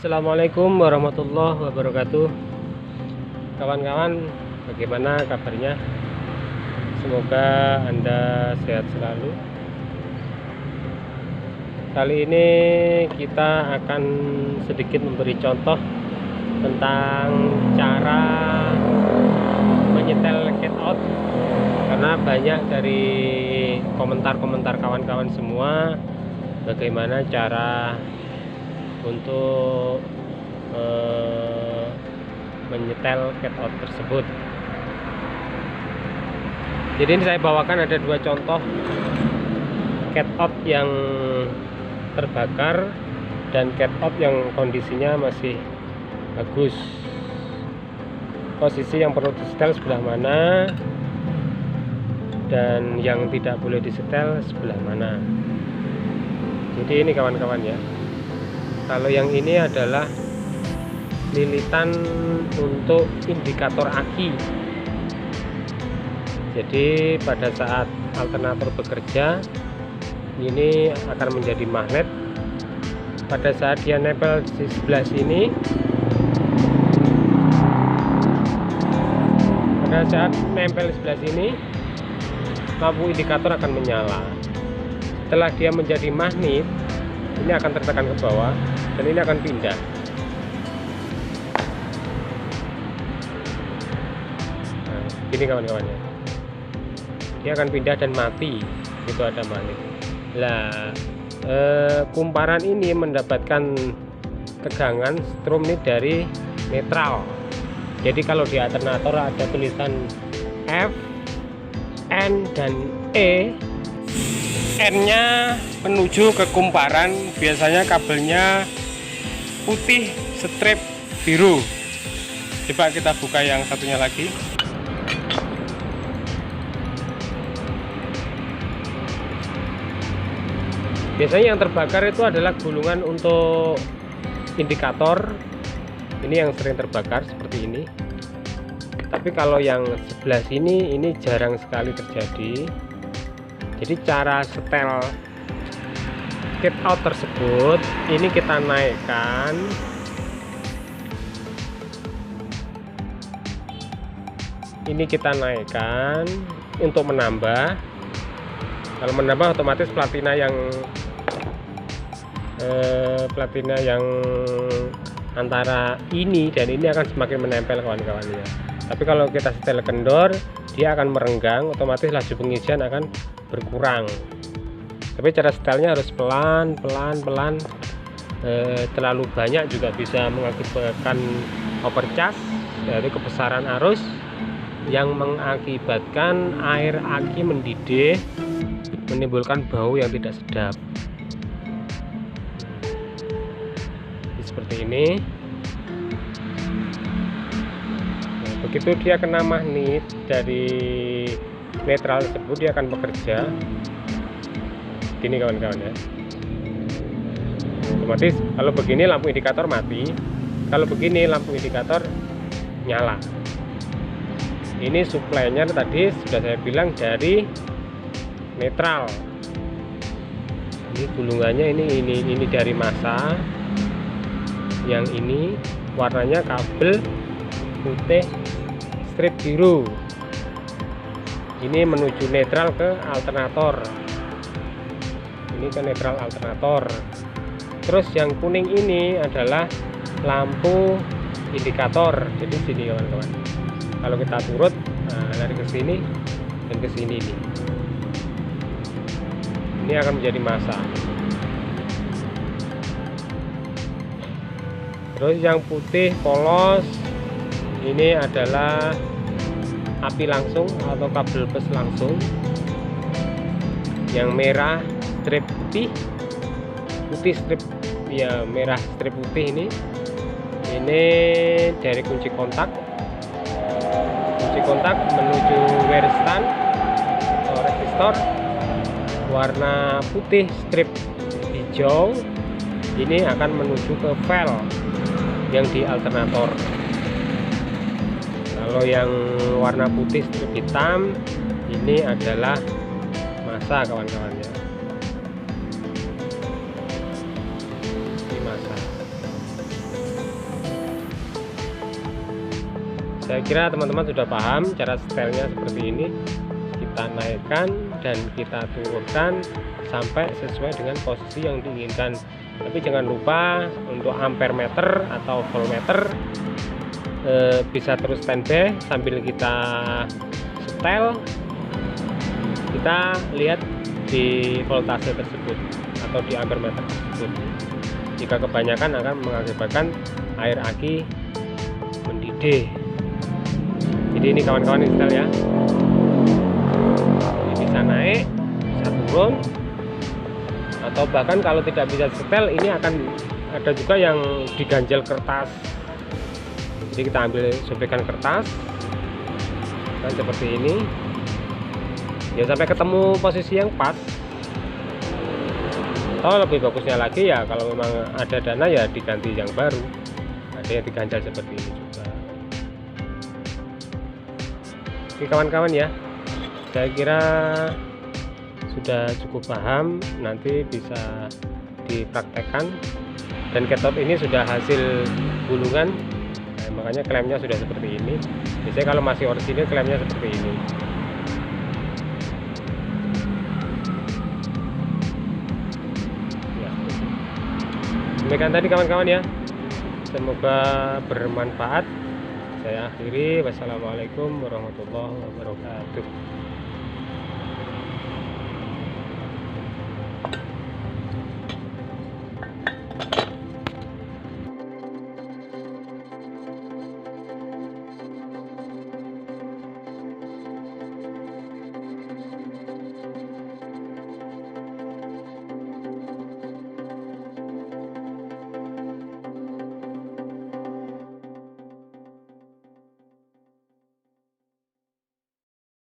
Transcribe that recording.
Assalamualaikum warahmatullahi wabarakatuh. Kawan-kawan, bagaimana kabarnya? Semoga Anda sehat selalu. Kali ini kita akan sedikit memberi contoh tentang cara menyetel cat out, karena banyak dari komentar-komentar kawan-kawan semua bagaimana cara untuk menyetel cat out tersebut. Jadi ini saya bawakan ada dua contoh cat out yang terbakar dan cat out yang kondisinya masih bagus. Posisi yang perlu disetel sebelah mana dan yang tidak boleh disetel sebelah mana. Jadi ini kawan-kawan ya. Kalau yang ini adalah lilitan untuk indikator aki. Jadi pada saat alternator bekerja, ini akan menjadi magnet. Pada saat dia nempel di sebelah sini, pada saat nempel di sebelah sini, lampu indikator akan menyala. Setelah dia menjadi magnet, ini akan tertekan ke bawah dan ini akan pindah. Nah, gini kawan-kawan ya, dia akan pindah dan mati. Itu ada magnet. Nah, kumparan ini mendapatkan tegangan strom ini dari netral. Jadi kalau di alternator ada tulisan F, N dan E, N-nya menuju ke kumparan, biasanya kabelnya putih strip biru. Coba kita buka yang satunya lagi. Biasanya yang terbakar itu adalah gulungan untuk indikator. Ini yang sering terbakar seperti ini. Tapi kalau yang sebelah sini ini jarang sekali terjadi. Jadi cara setel cat out tersebut, ini kita naikkan. Ini kita naikkan untuk menambah. Kalau menambah otomatis platina yang antara ini dan ini akan semakin menempel kawan-kawan ya. Tapi kalau kita setel kendor, dia akan merenggang, otomatis laju pengisian akan berkurang. Tapi cara setelnya harus pelan. Terlalu banyak juga bisa mengakibatkan overcharge dari kebesaran arus yang mengakibatkan air aki mendidih, menimbulkan bau yang tidak sedap. Seperti ini. Nah, begitu dia kena magnet dari netral tersebut, dia akan bekerja. Gini kawan-kawan ya. Otomatis kalau begini lampu indikator mati, kalau begini lampu indikator nyala. Ini suplainya tadi sudah saya bilang dari netral. Ini gulungannya ini dari massa. Yang ini warnanya kabel putih strip biru. Ini menuju netral ke alternator. Ini ke netral alternator. Terus yang kuning ini adalah lampu indikator. Jadi sini kawan-kawan. Kalau kita turut, lari ke sini dan ke sini nih. Ini akan menjadi massa. Terus yang putih polos ini adalah api langsung atau kabel bus langsung. Yang merah strip putih strip ya, merah strip putih ini dari kunci kontak menuju wire stand atau resistor. Warna putih strip hijau ini akan menuju ke valve yang di alternator. Kalau yang warna putih strip hitam ini adalah massa kawan-kawan ya. Ini massa. Saya kira teman-teman sudah paham cara setelnya seperti ini. Kita naikkan dan kita turunkan sampai sesuai dengan posisi yang diinginkan. Tapi jangan lupa untuk ampere meter atau voltmeter bisa terus standby sambil kita setel. Kita lihat di voltase tersebut atau di ampere meter tersebut. Jika kebanyakan akan mengakibatkan air aki mendidih. Jadi ini kawan-kawan install ya. Ini bisa naik, bisa turun, atau bahkan kalau tidak bisa setel, ini akan ada juga yang diganjel kertas. Jadi kita ambil sobekan kertas, dan seperti ini. Ya sampai ketemu posisi yang pas. Atau lebih bagusnya lagi ya kalau memang ada dana ya diganti yang baru. Ada yang diganjal seperti ini juga. Oke kawan-kawan ya, saya kira sudah cukup paham. Nanti bisa dipraktekkan. Dan ketop ini sudah hasil gulungan, nah, makanya klemnya sudah seperti ini. Biasanya kalau masih orisinil klemnya seperti ini. Demikian tadi kawan-kawan ya, semoga bermanfaat. Saya akhiri, wassalamualaikum warahmatullahi wabarakatuh.